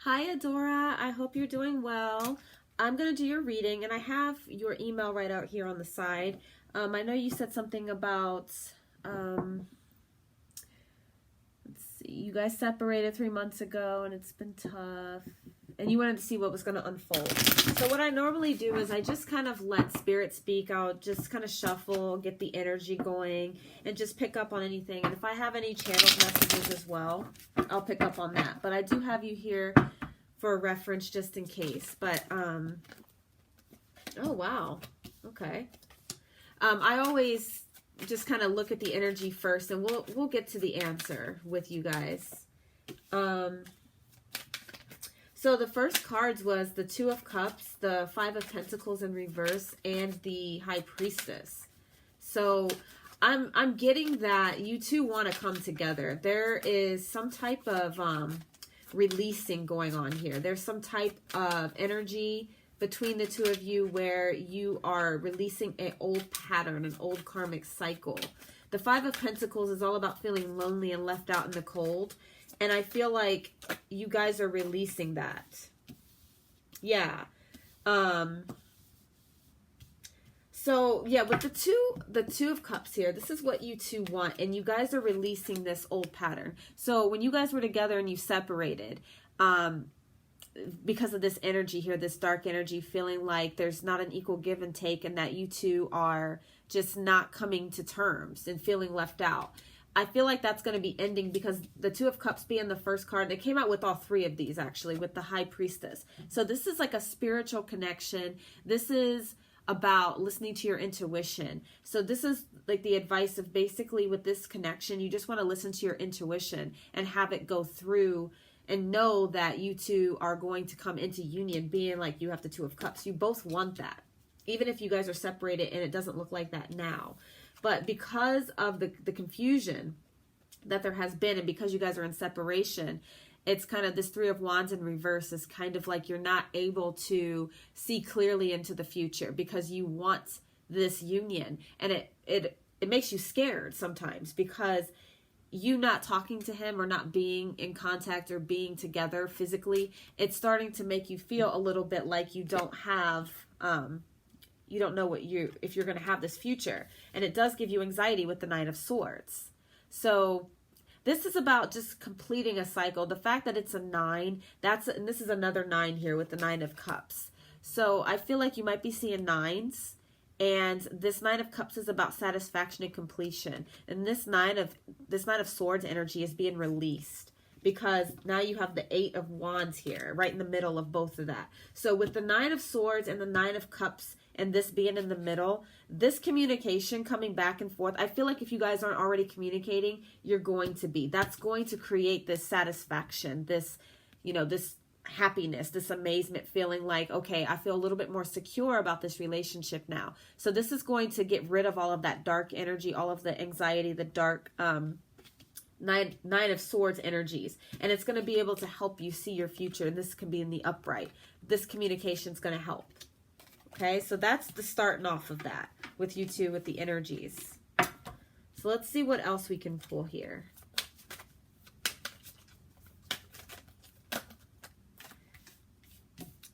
Hi, Adora. I hope you're doing well. I'm going to do your reading, and I have your email right out here on the side. I know you said something about, let's see, you guys separated 3 months ago, and it's been tough, and you wanted to see what was going to unfold. So what I normally do is I just kind of let Spirit speak. I'll just kind of shuffle, get the energy going, and just pick up on anything. And if I have any channeled messages as well, I'll pick up on that. But I do have you here for a reference just in case. But oh wow, okay. I always just kind of look at the energy first, and we'll get to the answer with you guys. So the first cards was the Two of Cups, the Five of Pentacles in reverse, and the High Priestess. So I'm getting that you two want to come together. There is some type of releasing going on here. There's some type of energy between the two of you where you are releasing an old pattern, an old karmic cycle. The Five of Pentacles is all about feeling lonely and left out in the cold. And I feel like you guys are releasing that. Yeah. So yeah, with the two of Cups here, this is what you two want, and you guys are releasing this old pattern. So when you guys were together and you separated, because of this energy here, this dark energy, feeling like there's not an equal give and take, and that you two are just not coming to terms and feeling left out. I feel like that's going to be ending, because the Two of Cups being the first card, they came out with all three of these actually, with the High Priestess. So this is like a spiritual connection. This is about listening to your intuition. So this is like the advice of, basically with this connection, you just want to listen to your intuition and have it go through, and know that you two are going to come into union, being like you have the Two of Cups. You both want that, even if you guys are separated and it doesn't look like that now. But because of the confusion that there has been, and because you guys are in separation, it's kind of this Three of Wands in reverse is kind of like you're not able to see clearly into the future because you want this union. And it makes you scared sometimes, because you not talking to him or not being in contact or being together physically, it's starting to make you feel a little bit like you don't have... you don't know if you're going to have this future. And it does give you anxiety with the Nine of Swords. So this is about just completing a cycle. The fact that it's a 9, and this is another 9 here with the Nine of Cups. So I feel like you might be seeing 9s. And this Nine of Cups is about satisfaction and completion. And this Nine of Swords energy is being released, because now you have the Eight of Wands here, right in the middle of both of that. So with the Nine of Swords and the Nine of Cups, and this being in the middle, this communication coming back and forth, I feel like if you guys aren't already communicating, you're going to be. That's going to create this satisfaction, this, this happiness, this amazement, feeling like, okay, I feel a little bit more secure about this relationship now. So this is going to get rid of all of that dark energy, all of the anxiety, the dark, Nine of Swords energies, and it's going to be able to help you see your future. And this can be in the upright. This communication is going to help. Okay, so that's the starting off of that with you two, with the energies. So let's see what else we can pull here.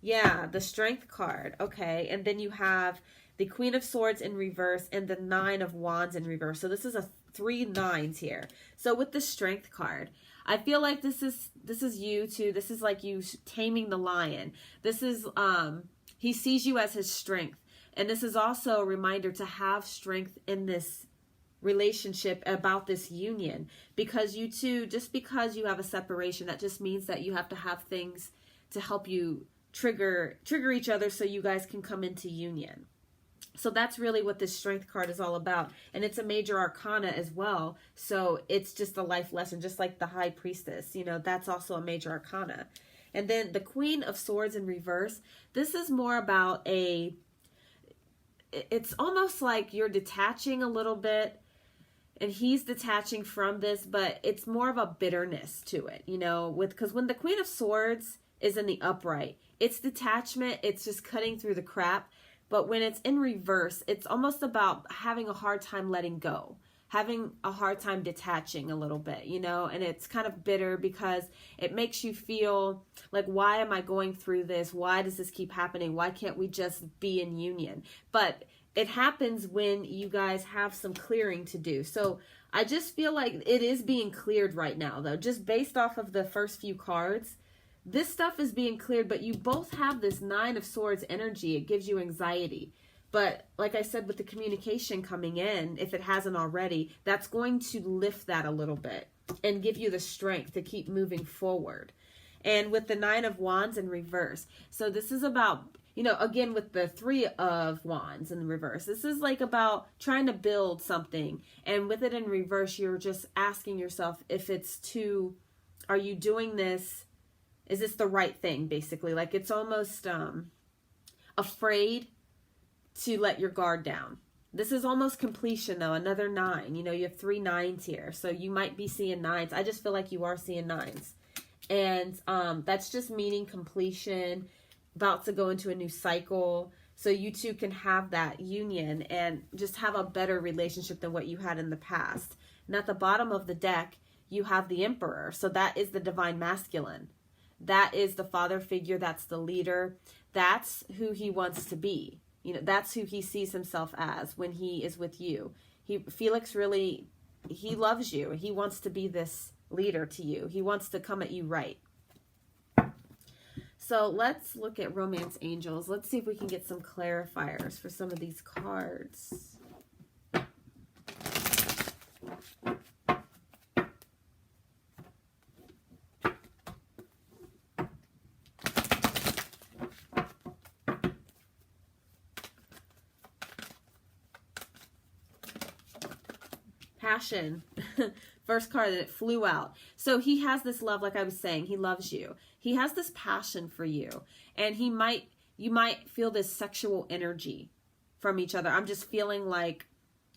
Yeah, the Strength card. Okay, and then you have the Queen of Swords in reverse and the Nine of Wands in reverse. So this is a 3 9s here. So with the Strength card, I feel like this is you too. This is like you taming the lion. This is he sees you as his strength. And this is also a reminder to have strength in this relationship, about this union, because you two, just because you have a separation, that just means that you have to have things to help you trigger each other, so you guys can come into union. So that's really what this Strength card is all about. And it's a major arcana as well. So it's just a life lesson, just like the High Priestess. That's also a major arcana. And then the Queen of Swords in reverse. This is more about it's almost like you're detaching a little bit, and he's detaching from this, but it's more of a bitterness to it, because when the Queen of Swords is in the upright, it's detachment, it's just cutting through the crap. But when it's in reverse, it's almost about having a hard time letting go, having a hard time detaching a little bit, you know, and it's kind of bitter because it makes you feel like, why am I going through this? Why does this keep happening? Why can't we just be in union? But it happens when you guys have some clearing to do. So I just feel like it is being cleared right now, though, just based off of the first few cards. This stuff is being cleared, but you both have this Nine of Swords energy. It gives you anxiety. But like I said, with the communication coming in, if it hasn't already, that's going to lift that a little bit and give you the strength to keep moving forward. And with the Nine of Wands in reverse. So this is about, you know, again, with the Three of Wands in reverse, this is like about trying to build something. And with it in reverse, you're just asking yourself if it's too, are you doing this? Is this the right thing, basically? Like, it's almost afraid to let your guard down. This is almost completion, though. Another 9. You know, you have 3 9s here. So you might be seeing 9s. I just feel like you are seeing 9s. And that's just meaning completion, about to go into a new cycle. So you two can have that union and just have a better relationship than what you had in the past. And at the bottom of the deck, you have the Emperor. So that is the divine masculine. That is the father figure. That's the leader. That's who he wants to be. You know, that's who he sees himself as when he is with you. Felix really, he loves you. He wants to be this leader to you. He wants to come at you right. So let's look at romance angels. Let's see if we can get some clarifiers for some of these cards. Passion. First card that flew out. So he has this love, like I was saying, he loves you. He has this passion for you. And you might feel this sexual energy from each other. I'm just feeling like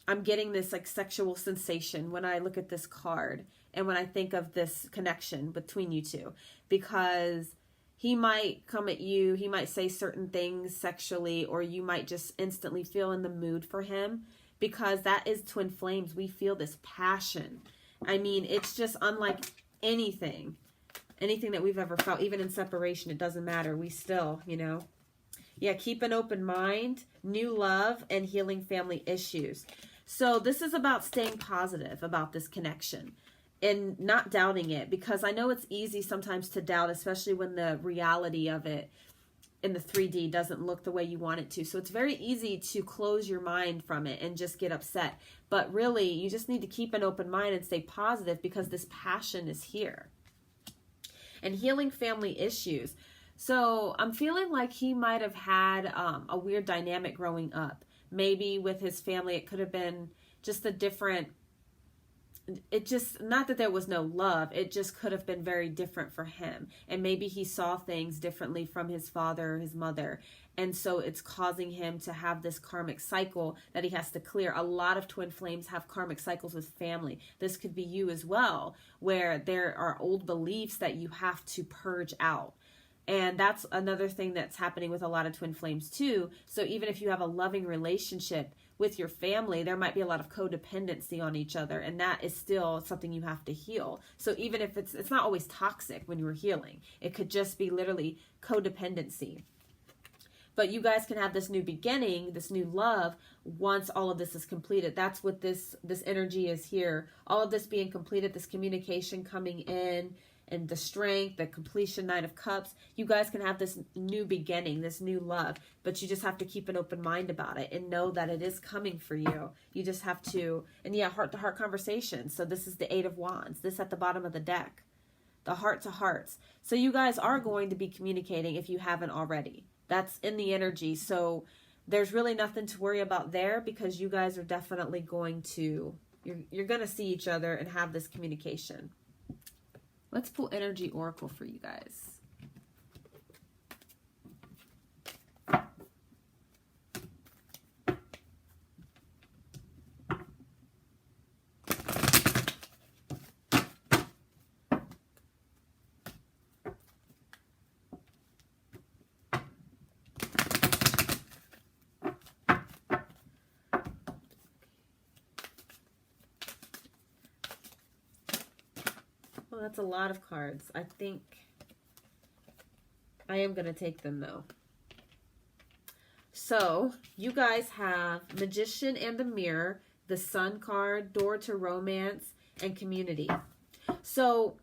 I'm getting this like sexual sensation when I look at this card and when I think of this connection between you two. Because he might come at you, he might say certain things sexually, or you might just instantly feel in the mood for him. Because that is twin flames. We feel this passion. I mean, it's just unlike anything that we've ever felt. Even in separation, it doesn't matter. We still, you know. Yeah, keep an open mind, new love, and healing family issues. So this is about staying positive about this connection and not doubting it. Because I know it's easy sometimes to doubt, especially when the reality of it in the 3D doesn't look the way you want it to. So it's very easy to close your mind from it and just get upset. But really, you just need to keep an open mind and stay positive because this passion is here. And healing family issues. So I'm feeling like he might have had a weird dynamic growing up. Maybe with his family, it could have been just a different, it just, not that there was no love, it just could have been very different for him. And maybe he saw things differently from his father or his mother. And so it's causing him to have this karmic cycle that he has to clear. A lot of twin flames have karmic cycles with family. This could be you as well, where there are old beliefs that you have to purge out. And that's another thing that's happening with a lot of twin flames too. So even if you have a loving relationship with your family, there might be a lot of codependency on each other, and that is still something you have to heal. So even if it's not always toxic when you're healing, it could just be literally codependency. But you guys can have this new beginning, this new love, once all of this is completed. That's what this energy is here. All of this being completed, this communication coming in, and the strength, the completion, Nine of Cups. You guys can have this new beginning, this new love, but you just have to keep an open mind about it and know that it is coming for you. You just have to, and yeah, heart-to-heart conversation. So this is the Eight of Wands. This at the bottom of the deck, the heart-to-hearts. So you guys are going to be communicating if you haven't already. That's in the energy. So there's really nothing to worry about there because you guys are definitely going to, you're going to see each other and have this communication. Let's pull Energy Oracle for you guys. that's a lot of cards. I think I am going to take them though. So you guys have Magician and the Mirror, the Sun card, Door to Romance, and Community. So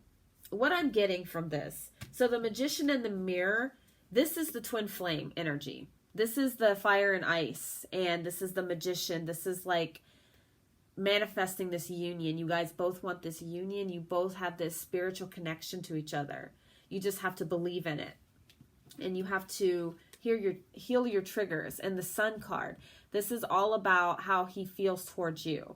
what I'm getting from this, so the Magician and the Mirror, this is the twin flame energy. This is the fire and ice, and this is the Magician. This is like manifesting this union. You guys both want this union. You both have this spiritual connection to each other. You just have to believe in it. And you have to heal your triggers. And the Sun card, this is all about how he feels towards you.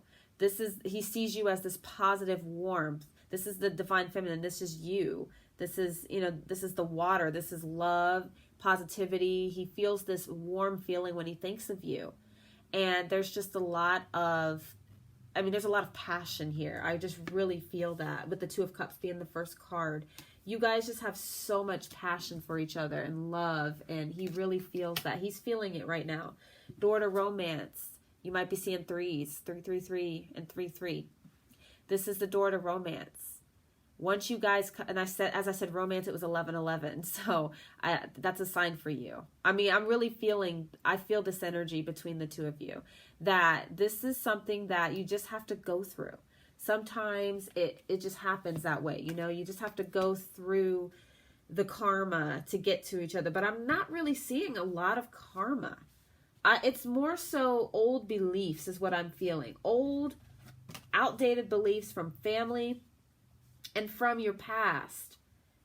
He sees you as this positive warmth. This is the divine feminine. This is you. This is, this is the water. This is love, positivity. He feels this warm feeling when he thinks of you. And there's just a lot of, there's a lot of passion here. I just really feel that with the Two of Cups being the first card. You guys just have so much passion for each other and love, and he really feels that. He's feeling it right now. Door to Romance. You might be seeing threes, 333 and 33. This is the door to romance. Once you guys, and as I said, romance, it was 11-11. So that's a sign for you. I'm really I feel this energy between the two of you, that this is something that you just have to go through. Sometimes it just happens that way. You just have to go through the karma to get to each other. But I'm not really seeing a lot of karma. It's more so old beliefs is what I'm feeling. Old, outdated beliefs from family and from your past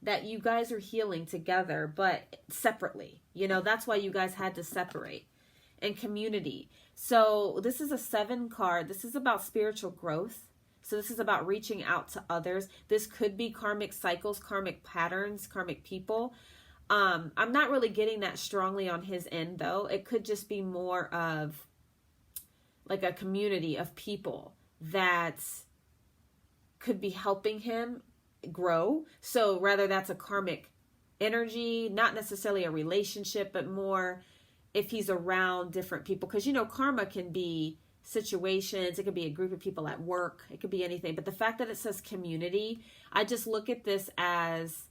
that you guys are healing together, but separately. That's why you guys had to separate. And community. So this is a 7 card. This is about spiritual growth. So this is about reaching out to others. This could be karmic cycles, karmic patterns, karmic people. I'm not really getting that strongly on his end, though. It could just be more of like a community of people that could be helping him grow. So rather that's a karmic energy, not necessarily a relationship, but more if he's around different people. Because, karma can be situations. It could be a group of people at work. It could be anything. But the fact that it says community, I just look at this as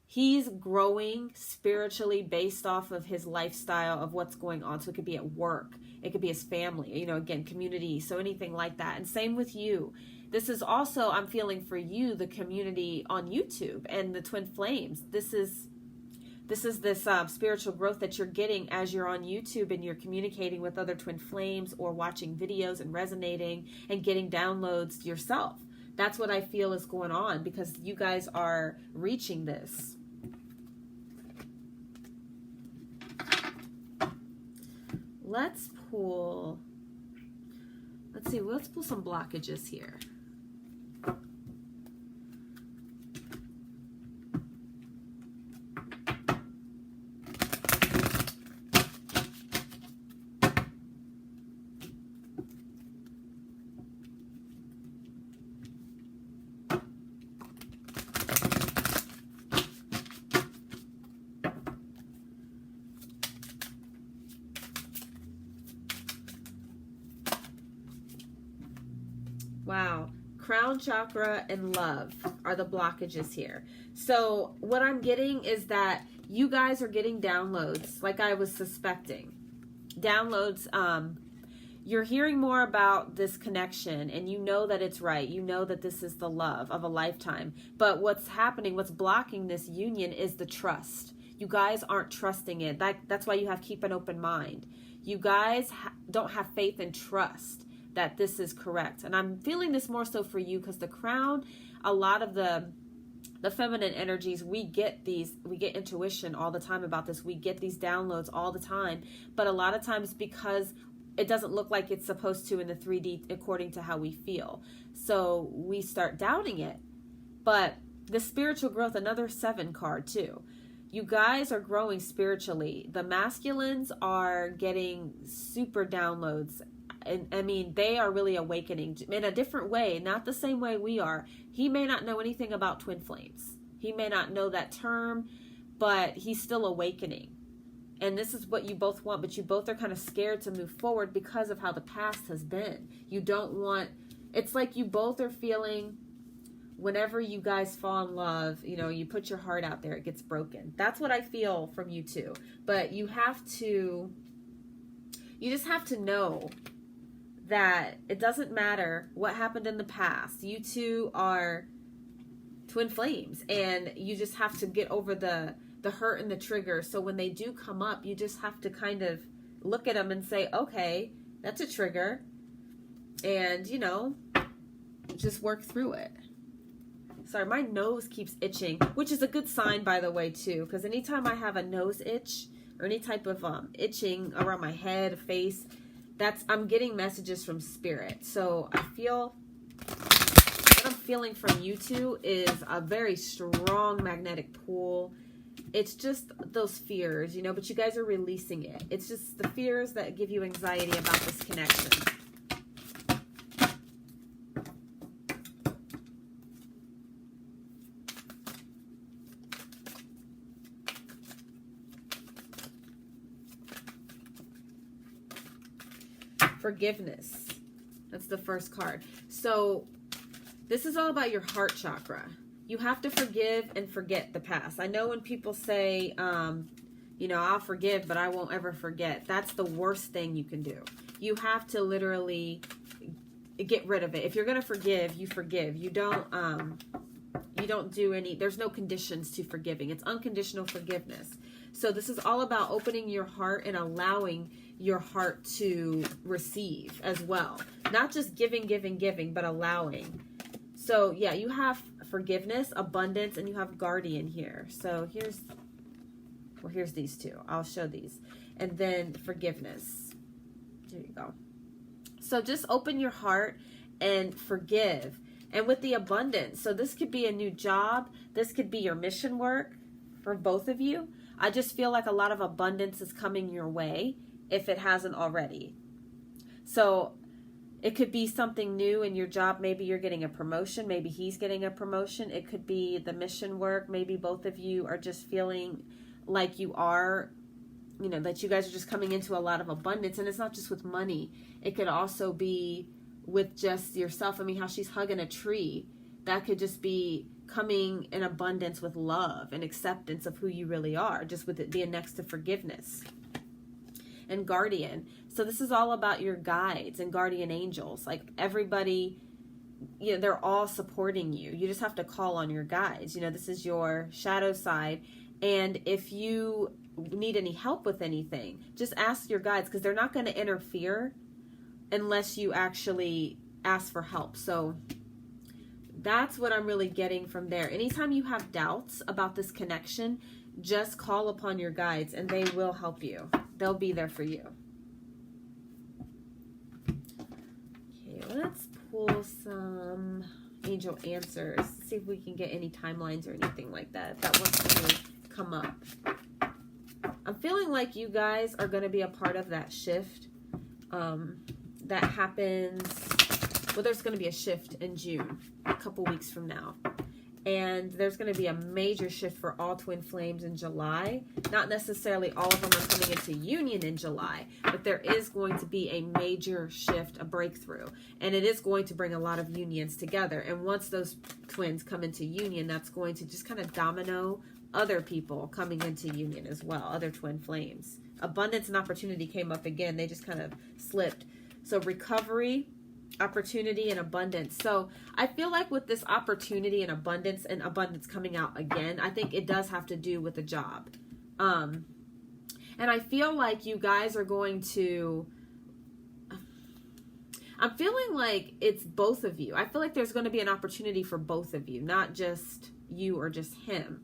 he's growing spiritually based off of his lifestyle of what's going on. So it could be at work. It could be his family, again, community. So anything like that. And same with you. This is also, I'm feeling for you, the community on YouTube and the twin flames. This is this spiritual growth that you're getting as you're on YouTube and you're communicating with other twin flames or watching videos and resonating and getting downloads yourself. That's what I feel is going on because you guys are reaching this. Let's pull some blockages here. Wow. Crown chakra and love are the blockages here. So what I'm getting is that you guys are getting downloads like I was suspecting. Downloads, you're hearing more about this connection and you know that it's right. You know that this is the love of a lifetime. But what's happening, what's blocking this union is the trust. You guys aren't trusting it. That's why you have keep an open mind. You guys don't have faith and trust that this is correct. And I'm feeling this more so for you because the crown, a lot of the feminine energies, we get intuition all the time about this. We get these downloads all the time. But a lot of times because it doesn't look like it's supposed to in the 3D according to how we feel. So we start doubting it. But the spiritual growth, another 7 card too. You guys are growing spiritually. The masculines are getting super downloads. And they are really awakening in a different way, not the same way we are. He may not know anything about twin flames. He may not know that term, but he's still awakening. And this is what you both want, but you both are kind of scared to move forward because of how the past has been. You don't want, it's like you both are feeling whenever you guys fall in love, you know, you put your heart out there, it gets broken. That's what I feel from you two. But you just have to know that it doesn't matter what happened in the past. You two are twin flames, and you just have to get over the hurt and the trigger. So when they do come up, you just have to kind of look at them and say, okay, that's a trigger, and, you know, just work through it. Sorry, my nose keeps itching, which is a good sign, by the way, too, because anytime I have a nose itch or any type of itching around my head, face, I'm getting messages from spirit. So I feel what I'm feeling from you two is a very strong magnetic pull. It's just those fears, you know, but you guys are releasing it. It's just the fears that give you anxiety about this connection. Forgiveness. That's the first card. So this is all about your heart chakra. You have to forgive and forget the past. I know when people say, you know, I'll forgive, but I won't ever forget. That's the worst thing you can do. You have to literally get rid of it. If you're going to forgive, you forgive. You don't do any, there's no conditions to forgiving. It's unconditional forgiveness. So this is all about opening your heart and allowing your heart to receive as well. Not just giving, but allowing. So yeah, you have forgiveness, abundance, and you have guardian here. So here's these two. I'll show these. And then forgiveness. There you go. So just open your heart and forgive. And with the abundance, so this could be a new job. This could be your mission work for both of you. I just feel like a lot of abundance is coming your way if it hasn't already. So it could be something new in your job. Maybe you're getting a promotion. Maybe he's getting a promotion. It could be the mission work. Maybe both of you are just feeling like you are, you know, that you guys are just coming into a lot of abundance. And it's not just with money. It could also be with just yourself. I mean, how she's hugging a tree. That could just be coming in abundance with love and acceptance of who you really are, just with it being next to forgiveness. And guardian. So this is all about your guides and guardian angels. Like everybody, you know, they're all supporting you. You just have to call on your guides. You know, this is your shadow side. And if you need any help with anything, just ask your guides, because they're not going to interfere unless you actually ask for help. So that's what I'm really getting from there. Anytime you have doubts about this connection, just call upon your guides and they will help you. They'll be there for you. Okay, let's pull some angel answers. See if we can get any timelines or anything like that. If that wants to really come up. I'm feeling like you guys are going to be a part of that shift that happens. Well, there's going to be a shift in June, a couple weeks from now. And there's going to be a major shift for all twin flames in July. Not necessarily all of them are coming into union in July, but there is going to be a major shift, a breakthrough. And it is going to bring a lot of unions together. And once those twins come into union, that's going to just kind of domino other people coming into union as well, other twin flames. Abundance and opportunity came up again. They just kind of slipped. So recovery, opportunity, and abundance. So I feel like with this opportunity and abundance coming out again, I think it does have to do with the job. And I feel like you guys are going to, I'm feeling like it's both of you. I feel like there's going to be an opportunity for both of you, not just you or just him.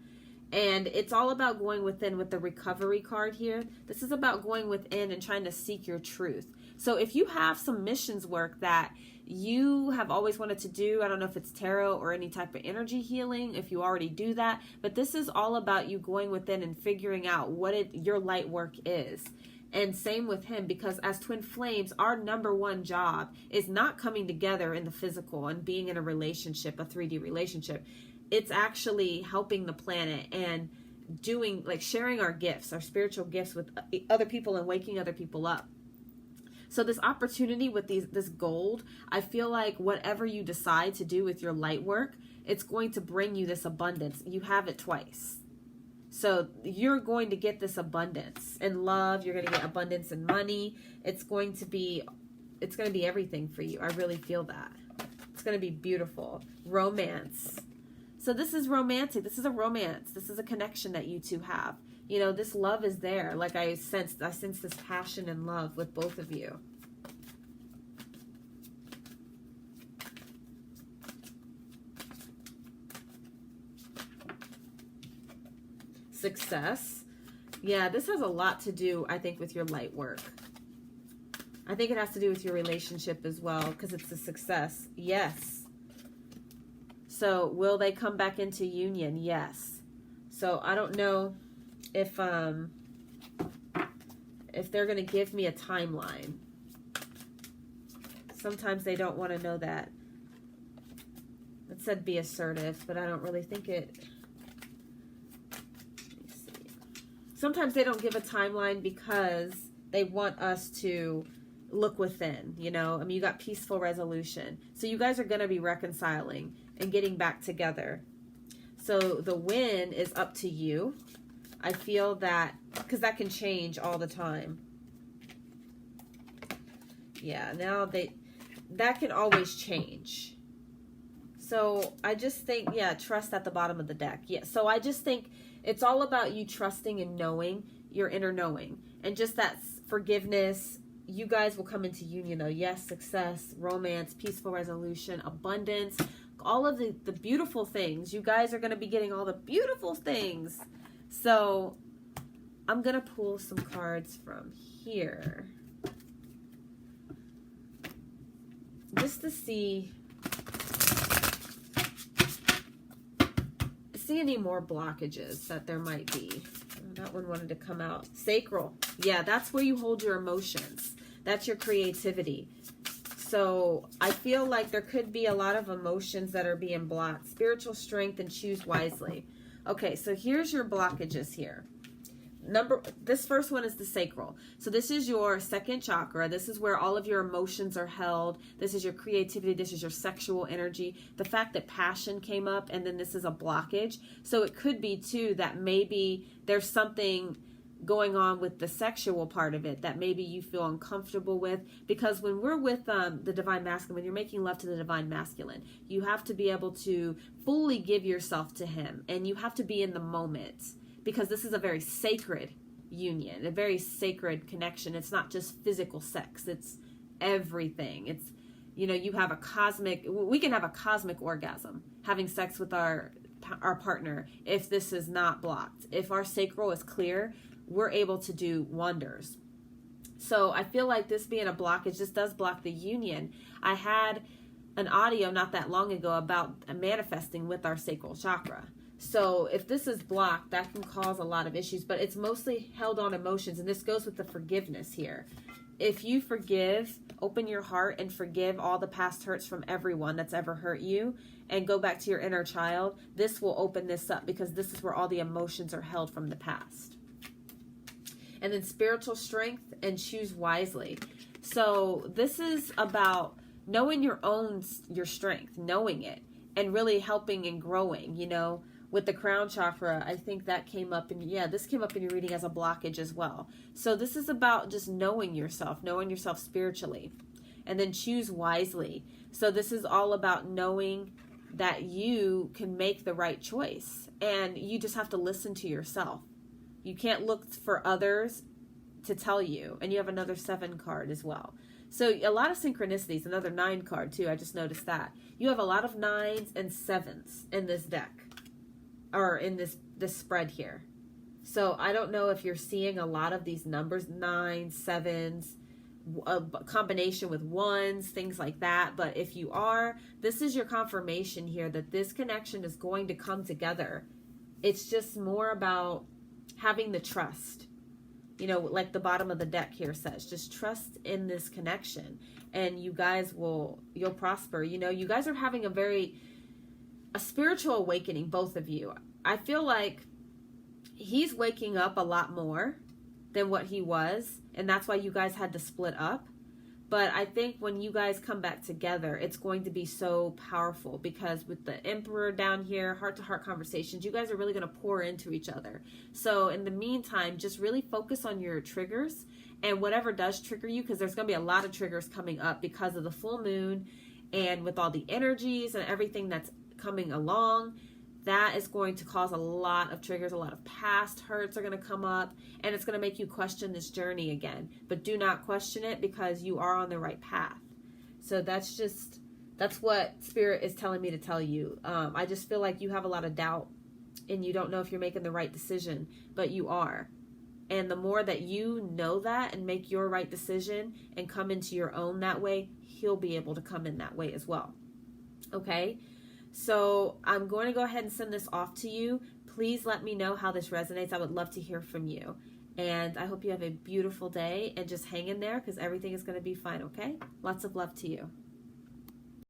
And it's all about going within with the recovery card here. This is about going within and trying to seek your truth. So if you have some missions work that you have always wanted to do, I don't know if it's tarot or any type of energy healing, if you already do that, but this is all about you going within and figuring out what your light work is. And same with him, because as twin flames, our number one job is not coming together in the physical and being in a relationship, a 3D relationship. It's actually helping the planet and doing, like, sharing our gifts, our spiritual gifts with other people and waking other people up. So this opportunity with this gold, I feel like whatever you decide to do with your light work, it's going to bring you this abundance. You have it twice. So you're going to get this abundance in love. You're going to get abundance in money. It's going to be everything for you. I really feel that. It's going to be beautiful. Romance. So this is romantic. This is a romance. This is a connection that you two have. You know, this love is there. Like I sense this passion and love with both of you. Success. Yeah, this has a lot to do, I think, with your light work. I think it has to do with your relationship as well, because it's a success. Yes. So will they come back into union? Yes. So I don't know if they're going to give me a timeline. Sometimes they don't want to know that. It said be assertive, but I don't really think it. Sometimes they don't give a timeline because they want us to look within, you know. I mean, you got peaceful resolution. So you guys are going to be reconciling and getting back together. So the win is up to you. I feel that, because that can change all the time. Yeah, now that can always change. So I just think, yeah, trust at the bottom of the deck. Yeah, so I just think it's all about you trusting and knowing, your inner knowing. And just that forgiveness. You guys will come into union though. Yes, success, romance, peaceful resolution, abundance, all of the beautiful things. You guys are going to be getting all the beautiful things. So I'm going to pull some cards from here. Just to see any more blockages that there might be. That one wanted to come out. Sacral. Yeah, that's where you hold your emotions. That's your creativity. So I feel like there could be a lot of emotions that are being blocked. Spiritual strength and choose wisely. Okay, so here's your blockages here. This first one is the sacral. So this is your second chakra. This is where all of your emotions are held. This is your creativity. This is your sexual energy. The fact that passion came up, and then this is a blockage. So it could be too that maybe there's something going on with the sexual part of it that maybe you feel uncomfortable with, because when we're with the divine masculine, when you're making love to the divine masculine, you have to be able to fully give yourself to him, and you have to be in the moment. Because this is a very sacred union, a very sacred connection. It's not just physical sex. It's everything. It's, you know, we can have a cosmic orgasm having sex with our partner if this is not blocked. If our sacral is clear, we're able to do wonders. So I feel like this being a blockage, this does block the union. I had an audio not that long ago about manifesting with our sacral chakra. So if this is blocked, that can cause a lot of issues, but it's mostly held on emotions. And this goes with the forgiveness here. If you forgive, open your heart and forgive all the past hurts from everyone that's ever hurt you, and go back to your inner child, this will open this up, because this is where all the emotions are held from the past. And then spiritual strength and choose wisely. So this is about knowing your strength, knowing it, and really helping and growing, you know. With the crown chakra, I think that came up, and yeah, this came up in your reading as a blockage as well. So this is about just knowing yourself spiritually, and then choose wisely. So this is all about knowing that you can make the right choice, and you just have to listen to yourself. You can't look for others to tell you. And you have another 7 card as well. So a lot of synchronicities, another 9 card too. I just noticed that. You have a lot of 9s and 7s in this deck. Or in this spread here. So I don't know if you're seeing a lot of these numbers, 9s, 7s, a combination with 1s, things like that. But if you are, this is your confirmation here that this connection is going to come together. It's just more about having the trust. You know, like the bottom of the deck here says, just trust in this connection, and you guys you'll prosper. You know, you guys are having a spiritual awakening, both of you. I feel like he's waking up a lot more than what he was, and that's why you guys had to split up. But I think when you guys come back together, it's going to be so powerful, because with the Emperor down here, heart-to-heart conversations, you guys are really going to pour into each other. So in the meantime, just really focus on your triggers and whatever does trigger you, because there's going to be a lot of triggers coming up because of the full moon, and with all the energies and everything that's coming along, that is going to cause a lot of triggers. A lot of past hurts are going to come up, and it's going to make you question this journey again. But do not question it, because you are on the right path. So that's what Spirit is telling me to tell you. I just feel like you have a lot of doubt, and you don't know if you're making the right decision, but you are. And the more that you know that and make your right decision and come into your own that way, he'll be able to come in that way as well. Okay? So I'm going to go ahead and send this off to you. Please let me know how this resonates. I would love to hear from you. And I hope you have a beautiful day, and just hang in there, because everything is going to be fine, okay? Lots of love to you.